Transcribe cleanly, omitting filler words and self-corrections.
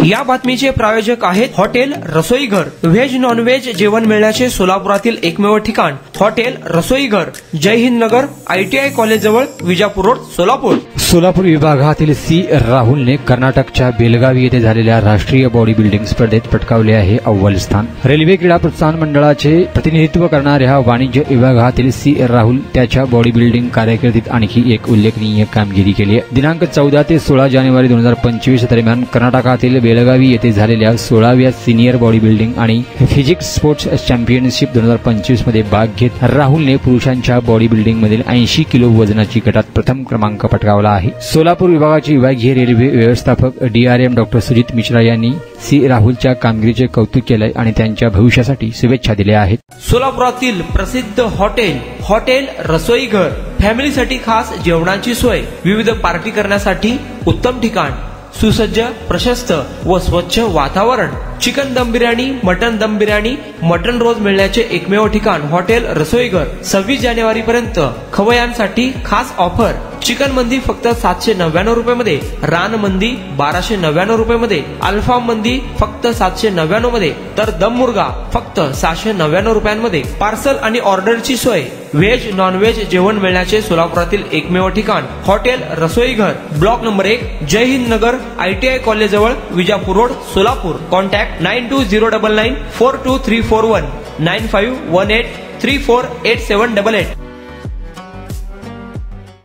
या बातमीचे प्रायोजक आहेत हॉटेल रसोई घर। व्हेज नॉन व्हेज जेवण मिळण्याचे सोलापुरातील एकमेव ठिकाण हॉटेल रसोई घर, जय हिंद नगर, ITI कॉलेज जवळ, विजापूर रोड, सोलापूर। सोलापूर विभागातील सी राहुलने कर्नाटकच्या बेलगावी येथे झालेल्या राष्ट्रीय बॉडी बिल्डिंग स्पर्धेत पटकावले आहे अव्वल स्थान। रेल्वे क्रीडा प्रोत्साहन मंडळाचे प्रतिनिधित्व करणाऱ्या वाणिज्य विभागातील सी राहुल त्याच्या बॉडी बिल्डिंग कारकिर्दीत आणखी एक उल्लेखनीय कामगिरी केली आहे। दिनांक 14 ते 16 जानेवारी 2025 दरम्यान कर्नाटकातील बेलगावी येथे झालेल्या 16व्या सिनियर बॉडी बिल्डिंग आणि फिजिक्स स्पोर्ट्स चॅम्पियनशिप 2025 मध्ये भाग घेत राहुलने पुरुषांच्या बॉडी बिल्डिंग मधील 80 किलो वजनाची गटात प्रथम क्रमांक पटकावला आहे। सोलापूर विभागाचे विभागीय रेल्वे व्यवस्थापक DRM डॉ. सुजित मिश्रा यांनी सी राहुलच्या कामगिरीचे कौतुक केले आणि त्यांच्या भविष्यासाठी शुभेच्छा दिल्या आहेत। सोलापुरातील प्रसिद्ध हॉटेल रसोई घर, फॅमिलीसाठी खास जेवणाची सोय, विविध पार्टी करण्यासाठी उत्तम ठिकाण, सुसज्ज, प्रशस्त व स्वच्छ वातावरण, चिकन दम बिर्याणी, मटन दम बिर्याणी, मटन रोज मिळण्याचे एकमेव ठिकाण हॉटेल रसोई घर। 26 जानेवारी पर्यंत खवयांसाठी खास ऑफर। चिकन मंदी फक्त 799 रुपये मध्ये, रान मंदी 1299 रुपये मध्ये, अल्फाम मंदी फक्त 799 मध्ये, तर दम मुर्गा फक्त 699 रुपयांमध्ये। पार्सल आणि ऑर्डरची सोय, व्हेज नॉन व्हेज जेवण मिळण्याचे सोलापुरातील एकमेव ठिकाण हॉटेल रसोई घर, ब्लॉक नंबर 1, जय हिंद नगर, ITI कॉलेज जवळ, विजापूर रोड, सोलापूर। कॉन्टॅक्ट 9209942341 9518348788।